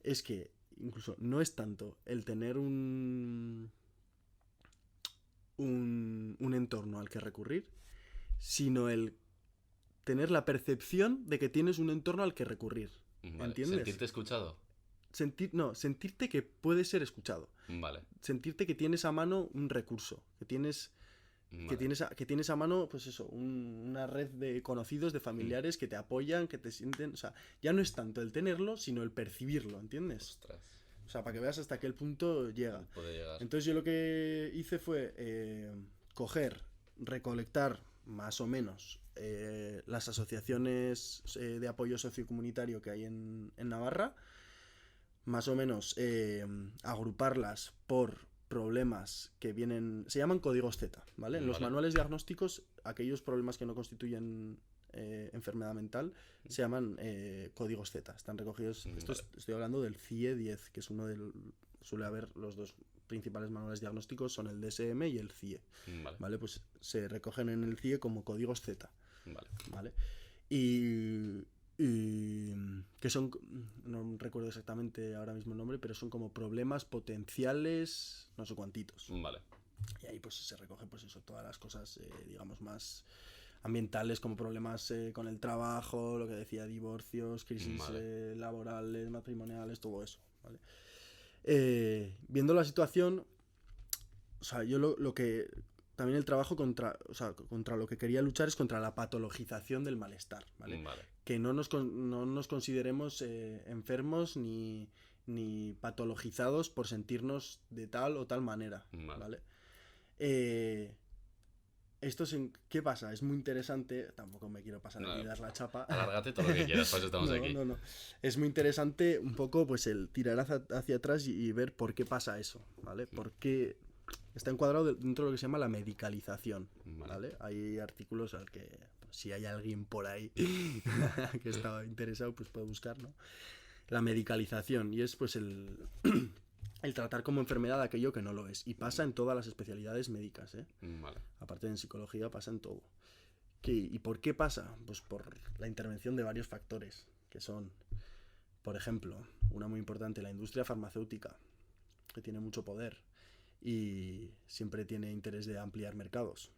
es que incluso no es tanto el tener un entorno al que recurrir, sino el tener la percepción de que tienes un entorno al que recurrir. Vale. ¿Entiendes? ¿Sentirte escuchado? Sentirte que puedes ser escuchado. Vale. Sentirte que tienes a mano un recurso, que tienes a mano, pues eso, una red de conocidos, de familiares que te apoyan, que te sienten... O sea, ya no es tanto el tenerlo, sino el percibirlo, ¿entiendes? Ostras. O sea, para que veas hasta qué punto llega. Puede llegar. Entonces yo lo que hice fue recolectar más o menos las asociaciones de apoyo sociocomunitario que hay en Navarra, más o menos agruparlas por problemas que vienen... Se llaman códigos Z, ¿vale? En los manuales diagnósticos, aquellos problemas que no constituyen enfermedad mental se llaman códigos Z. Están recogidos... Estoy hablando del CIE 10, que es uno del... Suele haber los dos principales manuales diagnósticos, son el DSM y el CIE. ¿Vale? Pues se recogen en el CIE como códigos Z. ¿Vale? Y que son, no recuerdo exactamente ahora mismo el nombre, pero son como problemas potenciales, no sé cuantitos. Vale. Y ahí pues se recoge pues eso, todas las cosas, digamos, más ambientales, como problemas con el trabajo, lo que decía, divorcios, crisis laborales, matrimoniales, todo eso, ¿vale? Viendo la situación, o sea, yo lo que... También el trabajo contra lo que quería luchar es contra la patologización del malestar, ¿vale? Que no nos consideremos enfermos ni patologizados por sentirnos de tal o tal manera, ¿vale? ¿Qué pasa? Es muy interesante, tampoco me quiero pasar aquí y dar la chapa. Alárgate todo lo que quieras, por eso estamos aquí. No. Es muy interesante un poco pues el tirar hacia atrás y ver por qué pasa eso, ¿vale? Por qué está encuadrado dentro de lo que se llama la medicalización, ¿vale? Hay artículos al que pues, si hay alguien por ahí que estaba interesado, pues puede buscar, ¿no? La medicalización, y es pues el tratar como enfermedad aquello que no lo es. Y pasa en todas las especialidades médicas, ¿eh? Vale. Aparte de en psicología, pasa en todo. ¿Y por qué pasa? Pues por la intervención de varios factores, que son, por ejemplo, una muy importante, la industria farmacéutica, que tiene mucho poder y siempre tiene interés de ampliar mercados.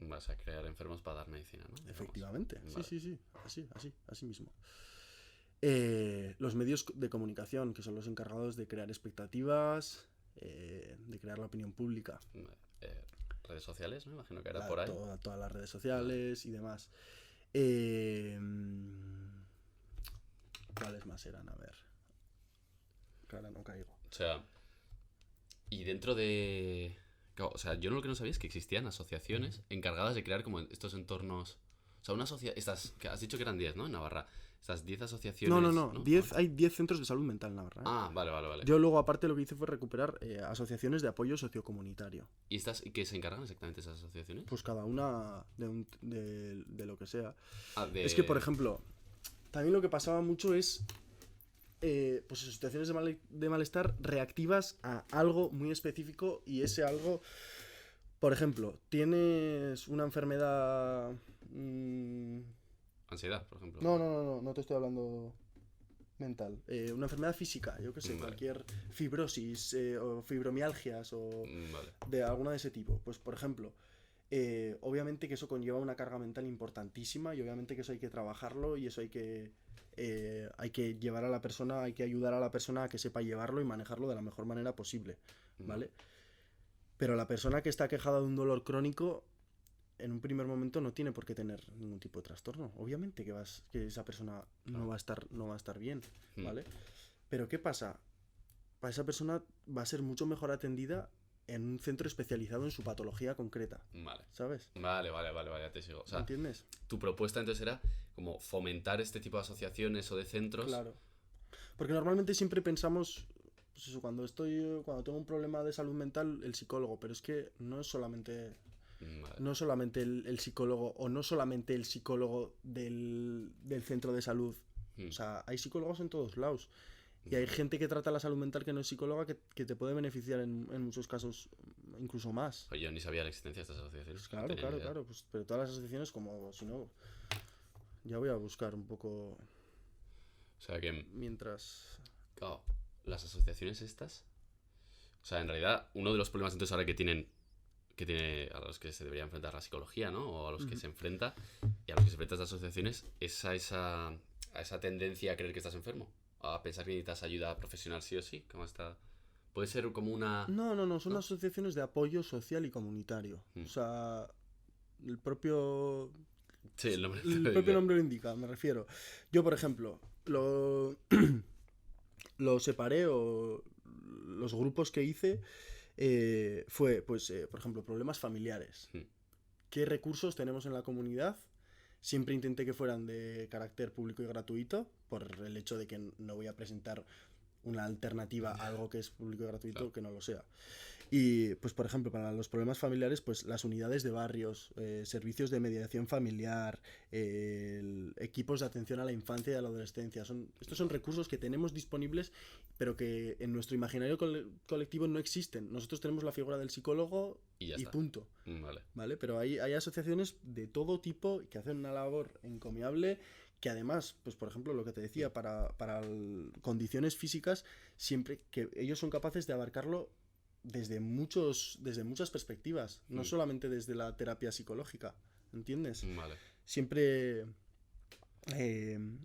Vas a crear enfermos para dar medicina, ¿no? Efectivamente, Vale. sí, así mismo. Los medios de comunicación, que son los encargados de crear expectativas, de crear la opinión pública. Redes sociales, me imagino que era por ahí. Todas las redes sociales y demás. ¿Cuáles más eran? A ver. Claro, no caigo. O sea, y dentro de... Claro, o sea, yo lo que no sabía es que existían asociaciones encargadas de crear como estos entornos... O sea, una asociación... que has dicho que eran 10, ¿no? En Navarra. Estas 10 asociaciones... No. 10, hay 10 centros de salud mental en Navarra. Ah, vale. Yo luego, aparte, lo que hice fue recuperar asociaciones de apoyo sociocomunitario. ¿Y qué se encargan exactamente esas asociaciones? Pues cada una de lo que sea. Es que, por ejemplo, también lo que pasaba mucho es... pues situaciones de malestar reactivas a algo muy específico, y ese algo, por ejemplo, tienes una enfermedad... Ansiedad, por ejemplo. No te estoy hablando mental. Una enfermedad física, yo qué sé, Vale. cualquier fibrosis o fibromialgias o Vale. de alguna de ese tipo. Pues, por ejemplo, obviamente que eso conlleva una carga mental importantísima, y obviamente que eso hay que trabajarlo, y eso hay que llevar a la persona, hay que ayudar a la persona a que sepa llevarlo y manejarlo de la mejor manera posible, ¿vale? Pero la persona que está quejada de un dolor crónico, en un primer momento no tiene por qué tener ningún tipo de trastorno. Obviamente que esa persona no va a estar bien, ¿vale? Pero ¿qué pasa? Para esa persona va a ser mucho mejor atendida en un centro especializado en su patología concreta. Vale. ¿Sabes? Vale, ya te sigo. O sea, ¿entiendes? Tu propuesta entonces era como fomentar este tipo de asociaciones o de centros. Claro. Porque normalmente siempre pensamos, pues eso, cuando tengo un problema de salud mental, el psicólogo, pero es que no es solamente... Vale. No solamente el psicólogo, o no solamente el psicólogo del centro de salud. O sea, hay psicólogos en todos lados. Y hay gente que trata la salud mental que no es psicóloga, que te puede beneficiar en muchos casos, incluso más. Pues yo ni sabía la existencia de estas asociaciones. Pues claro. Pues, pero todas las asociaciones, como si no... Ya voy a buscar un poco... O sea que... Mientras... Claro, las asociaciones estas... O sea, en realidad, uno de los problemas entonces ahora que tiene a los que se debería enfrentar la psicología, ¿no? O a los que se enfrenta, y a los que se enfrentan estas asociaciones, es a esa tendencia a creer que estás enfermo, a pensar que necesitas ayuda profesional sí o sí, como está... Puede ser como una... No, son asociaciones de apoyo social y comunitario. O sea, el propio... Sí, el propio nombre lo indica, me refiero. Yo, por ejemplo, lo separé, o los grupos que hice... fue, pues, por ejemplo, problemas familiares. ¿Qué recursos tenemos en la comunidad? Siempre intenté que fueran de carácter público y gratuito, por el hecho de que no voy a presentar una alternativa a algo que es público y gratuito, que no lo sea. Y, pues, por ejemplo, para los problemas familiares, pues las unidades de barrios, servicios de mediación familiar, equipos de atención a la infancia y a la adolescencia. Estos son recursos que tenemos disponibles, pero que en nuestro imaginario colectivo no existen. Nosotros tenemos la figura del psicólogo y punto. Vale. Pero hay asociaciones de todo tipo que hacen una labor encomiable, que además, pues por ejemplo, lo que te decía, para condiciones físicas, siempre que ellos son capaces de abarcarlo desde muchas perspectivas, no solamente desde la terapia psicológica, ¿entiendes? Vale. Siempre...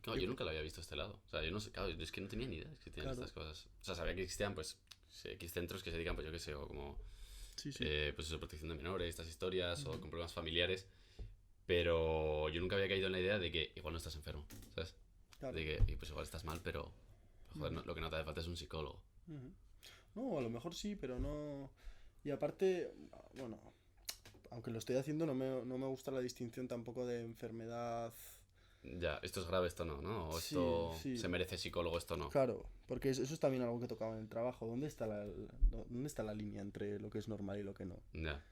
No, yo nunca lo había visto este lado. O sea, yo no sé, claro, es que no tenía ni idea de que existían estas cosas. O sea, sabía que existían, pues, X centros que se dedican, pues yo qué sé, o como... Sí. Pues eso, protección de menores, estas historias, o con problemas familiares. Pero yo nunca había caído en la idea de que igual no estás enfermo, ¿sabes? Claro. De que pues igual estás mal, pero joder, lo que no te hace falta es un psicólogo. No, a lo mejor sí, pero no... Y aparte, bueno, aunque lo estoy haciendo, no me gusta la distinción tampoco de enfermedad. Ya, esto es grave, esto no, ¿no? O Sí, esto sí. se merece psicólogo, esto no. Claro, porque eso es también algo que tocaba en el trabajo. ¿Dónde está la línea entre lo que es normal y lo que no? Ya,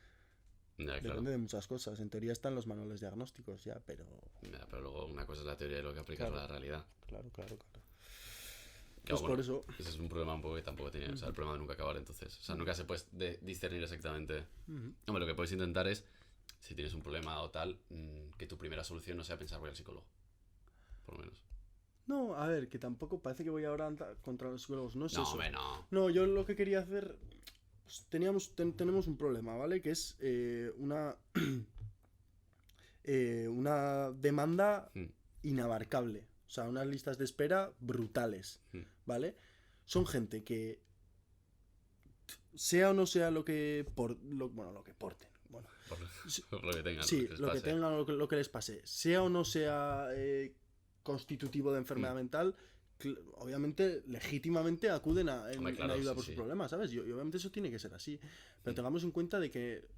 ya, claro. Depende de muchas cosas. En teoría están los manuales diagnósticos ya, pero... Ya, pero luego una cosa es la teoría y lo que aplicas a la realidad. Claro. Claro, Pues bueno, por eso... ese es un problema un poco que tampoco tenía. O sea, el problema de nunca acabar, entonces. O sea, nunca se puede discernir exactamente. Hombre, lo que puedes intentar es, si tienes un problema o tal, que tu primera solución no sea pensar voy al psicólogo. Por lo menos. No, a ver, que tampoco parece que voy ahora contra los psicólogos. No es No, eso. hombre, no. No, yo lo que quería hacer... Pues, tenemos un problema, ¿vale? Que es una demanda inabarcable. O sea, unas listas de espera brutales, ¿vale? Son gente que, sea o no sea lo que lo que porten. Bueno, Por lo que tengan. sí, lo lo que tengan, lo que les pase. Sea o no sea constitutivo de enfermedad mental, obviamente, legítimamente acuden en ayuda por sus problemas, ¿sabes? Y obviamente eso tiene que ser así. Pero tengamos en cuenta de que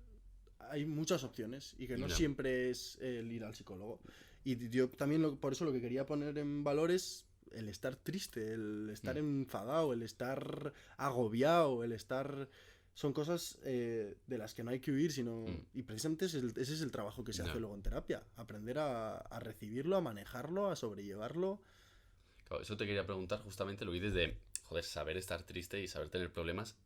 hay muchas opciones y que no siempre es el ir al psicólogo. Y yo también por eso lo que quería poner en valor es el estar triste, el estar enfadado, el estar agobiado, el estar... Son cosas de las que no hay que huir, sino... Y precisamente ese es el trabajo que se hace luego en terapia. Aprender a recibirlo, a manejarlo, a sobrellevarlo. Claro, eso te quería preguntar justamente, lo dices de, joder, saber estar triste y saber tener problemas.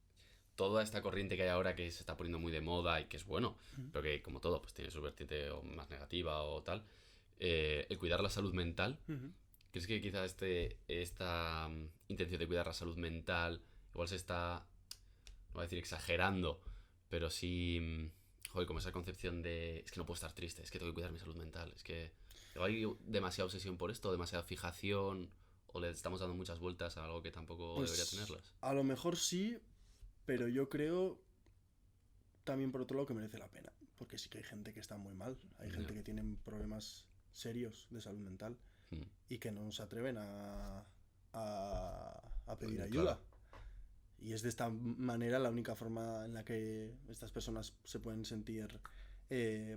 Toda esta corriente que hay ahora que se está poniendo muy de moda y que es bueno, pero que como todo, pues tiene su vertiente o más negativa o tal. El cuidar la salud mental. ¿Crees que quizá esta intención de cuidar la salud mental igual se está, no voy a decir exagerando, pero sí, joder, como esa concepción de, es que no puedo estar triste, es que tengo que cuidar mi salud mental, es que hay demasiada obsesión por esto, demasiada fijación, o le estamos dando muchas vueltas a algo que tampoco Pues, debería tenerlas? a lo mejor sí, pero yo creo también por otro lado que merece la pena, porque sí que hay gente que está muy mal, hay gente que tiene problemas serios de salud mental y que no se atreven a pedir ayuda. Claro. Y es de esta manera la única forma en la que estas personas se pueden sentir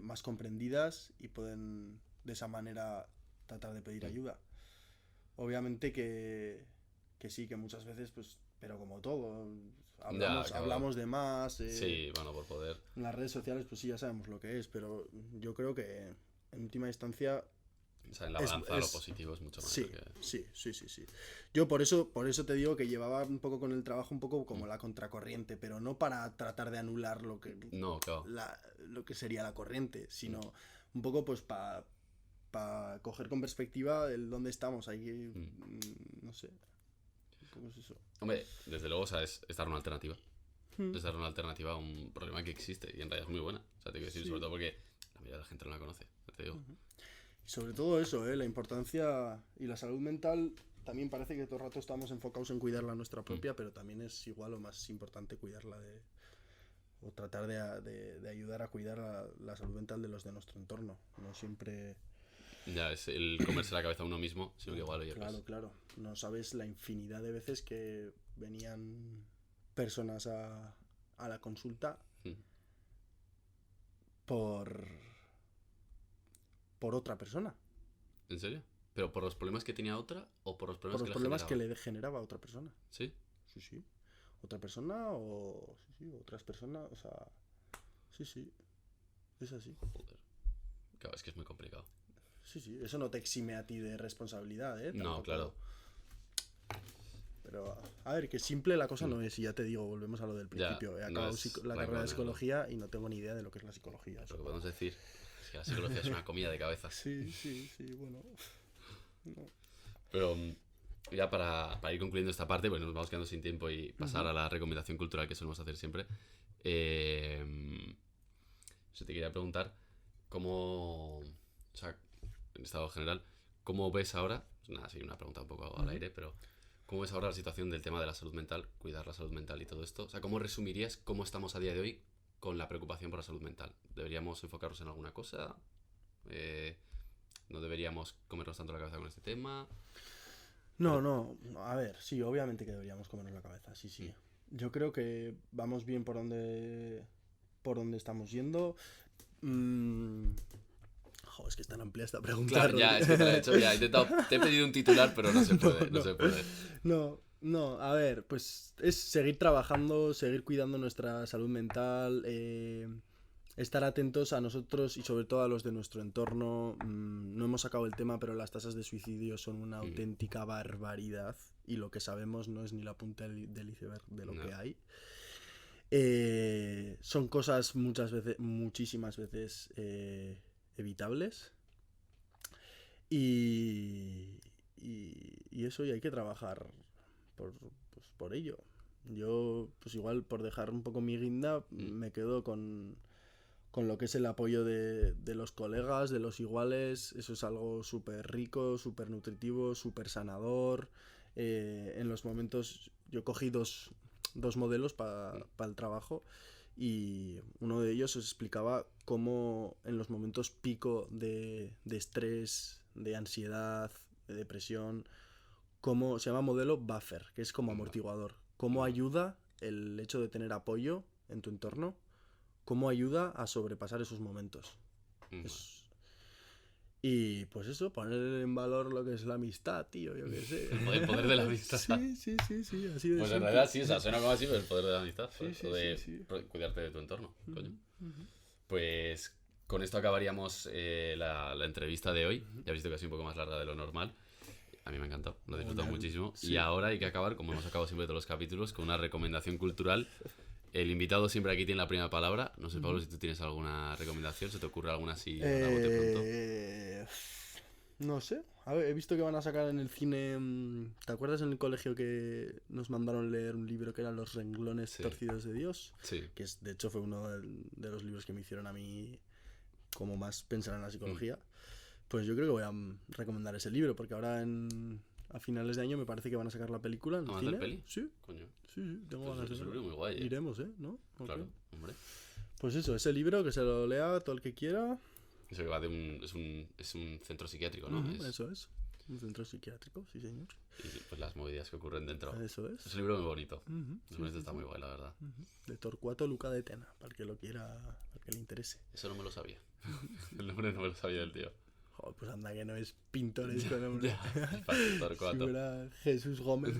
más comprendidas y pueden de esa manera tratar de pedir ayuda. Obviamente que sí, que muchas veces, pues, pero como todo, hablamos de más. Sí, bueno, por poder. En las redes sociales, pues sí, ya sabemos lo que es, pero yo creo que en última instancia... O sea, en la balanza lo positivo es mucho más. Sí, sí. Yo por eso te digo que llevaba un poco con el trabajo un poco como la contracorriente, pero no para tratar de anular lo que, no, claro. lo que sería la corriente, sino un poco pues para coger con perspectiva el dónde estamos. Ahí, no sé, ¿cómo es eso? Hombre, desde luego, o sea, es dar una alternativa. Es dar una alternativa a un problema que existe y en realidad es muy buena. O sea, te quiero decir, sobre todo porque la mayoría de la gente no la conoce, te digo. Y sobre todo eso, la importancia y la salud mental, también parece que todo el rato estamos enfocados en cuidarla nuestra propia, pero también es igual o más importante cuidarla o tratar de ayudar a cuidar la salud mental de los de nuestro entorno. No siempre... Ya, es el comerse la cabeza a uno mismo, sino que igual, oye, Claro. No sabes la infinidad de veces que venían personas a la consulta por otra persona. ¿En serio? ¿Pero por los problemas que tenía otra o por los problemas por los problemas que le generaba a otra persona? ¿Sí? Sí. Otra persona o... Sí, otras personas, o sea... Sí. Es así. Joder. Claro, es que es muy complicado. Sí. Eso no te exime a ti de responsabilidad, ¿eh? Tampoco... No, claro. Pero, a ver, que simple la cosa no es, y ya te digo, volvemos a lo del principio. He acabado la carrera de psicología y no tengo ni idea de lo que es la psicología. Lo que podemos decir es que la psicología es una comida de cabeza. Sí, bueno. No. Pero ya para ir concluyendo esta parte, pues nos vamos quedando sin tiempo y pasar a la recomendación cultural que solemos hacer siempre. Yo te quería preguntar cómo, o sea, en estado general, ¿cómo ves ahora? Pues nada, sí, una pregunta un poco al aire, pero ¿cómo ves ahora la situación del tema de la salud mental, cuidar la salud mental y todo esto? O sea, ¿cómo resumirías cómo estamos a día de hoy con la preocupación por la salud mental? ¿Deberíamos enfocarnos en alguna cosa? ¿No deberíamos comernos tanto la cabeza con este tema? No, a ver, sí, obviamente que deberíamos comernos la cabeza, sí. Yo creo que vamos bien por donde estamos yendo. Es que es tan amplia esta pregunta. Claro, ya, es que te lo he hecho, ya he intentado, te he pedido un titular, pero no se puede, no se puede. No, a ver, pues es seguir trabajando, seguir cuidando nuestra salud mental, estar atentos a nosotros y sobre todo a los de nuestro entorno. No hemos sacado el tema, pero las tasas de suicidio son una auténtica barbaridad y lo que sabemos no es ni la punta del iceberg de lo que hay. Son cosas muchísimas veces evitables y eso, y hay que trabajar por ello. Yo, pues igual, por dejar un poco mi guinda, me quedo con lo que es el apoyo de los colegas, de los iguales. Eso es algo súper rico, súper nutritivo, súper sanador. En los momentos, yo cogí dos modelos para el trabajo, y uno de ellos os explicaba cómo en los momentos pico de estrés, de ansiedad, de depresión, cómo se llama modelo buffer, que es como amortiguador, cómo ayuda el hecho de tener apoyo en tu entorno, cómo ayuda a sobrepasar esos momentos. Y pues eso, poner en valor lo que es la amistad, tío, yo qué sé. El poder de la amistad. Sí, así de pues simple. en realidad sí, o sea, suena como así, pero el poder de la amistad, Sí. cuidarte de tu entorno, coño. Pues con esto acabaríamos la entrevista de hoy. Ya he visto que ha sido un poco más larga de lo normal. A mí me ha encantado, lo he disfrutado muchísimo. Sí. Y ahora hay que acabar, como hemos acabado siempre todos los capítulos, con una recomendación cultural. El invitado siempre aquí tiene la primera palabra. No sé, Pablo, si tú tienes alguna recomendación, ¿se te ocurre alguna así a bote pronto? No sé. A ver, he visto que van a sacar en el cine... ¿Te acuerdas en el colegio que nos mandaron leer un libro que eran Los renglones torcidos de Dios? Sí. Que de hecho fue uno de los libros que me hicieron a mí como más pensar en la psicología. Pues yo creo que voy a recomendar ese libro, porque ahora a finales de año me parece que van a sacar la película en el cine. ¿Peli? Sí. Coño. Sí, tengo ganas de verlo. Muy guay, Iremos, ¿no? Claro, hombre. Pues eso, ese libro, que se lo lea todo el que quiera. Eso que va de es un centro psiquiátrico, ¿no? Eso es. Un centro psiquiátrico, sí, señor. Y pues las movidas que ocurren dentro. Eso es. Es un libro muy bonito. Está muy guay, la verdad. De Torcuato Luca de Tena, para el que lo quiera, para el que le interese. Eso no me lo sabía. El nombre no me lo sabía del tío. Joder, pues anda que no es pintor este nombre. Torcuato. Si fuera Jesús Gómez.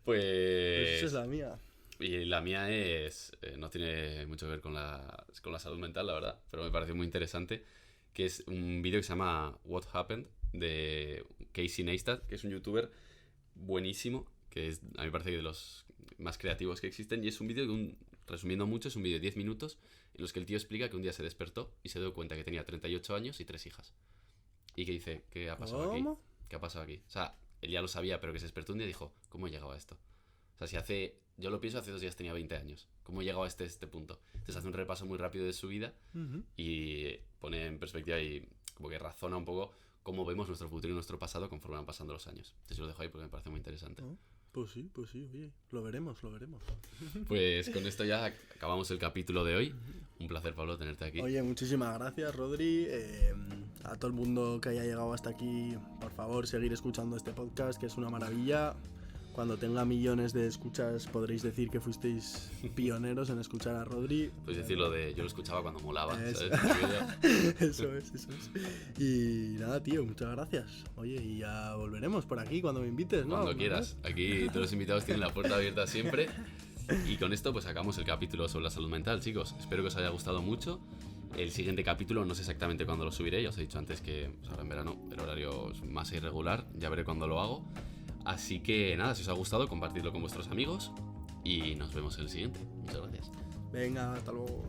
Pues esa es la mía. Y la mía no tiene mucho que ver con la salud mental, la verdad, pero me pareció muy interesante, que es un vídeo que se llama What Happened, de Casey Neistat, que es un youtuber buenísimo, que a mí me parece que de los más creativos que existen, y es un vídeo que, resumiendo mucho, es un vídeo de 10 minutos en los que el tío explica que un día se despertó y se dio cuenta que tenía 38 años y 3 hijas. Y que dice, ¿qué ha pasado aquí? ¿Qué ha pasado aquí? O sea, él ya lo sabía, pero que se despertó un día y dijo, ¿cómo he llegado a esto? O sea, yo lo pienso, hace 2 días tenía 20 años. ¿Cómo he llegado a este punto? Entonces hace un repaso muy rápido de su vida y pone en perspectiva y como que razona un poco cómo vemos nuestro futuro y nuestro pasado conforme van pasando los años. Entonces lo dejo ahí porque me parece muy interesante. Pues sí, oye, lo veremos. Pues con esto ya acabamos el capítulo de hoy. Un placer, Pablo, tenerte aquí. Oye, muchísimas gracias, Rodri. A todo el mundo que haya llegado hasta aquí, por favor, seguir escuchando este podcast, que es una maravilla. Cuando tenga millones de escuchas podréis decir que fuisteis pioneros en escuchar a Rodri. Puedes decirlo yo lo escuchaba cuando molaba, ¿sabes? Eso es. Y nada, tío, muchas gracias. Oye, y ya volveremos por aquí cuando me invites, ¿no? Cuando quieras. Aquí todos los invitados tienen la puerta abierta siempre. Y con esto pues acabamos el capítulo sobre la salud mental, chicos. Espero que os haya gustado mucho. El siguiente capítulo no sé exactamente cuándo lo subiré. Ya os he dicho antes que pues ahora en verano el horario es más irregular. Ya veré cuándo lo hago. Así que nada, si os ha gustado, compartidlo con vuestros amigos y nos vemos en el siguiente. Muchas gracias. Venga, hasta luego.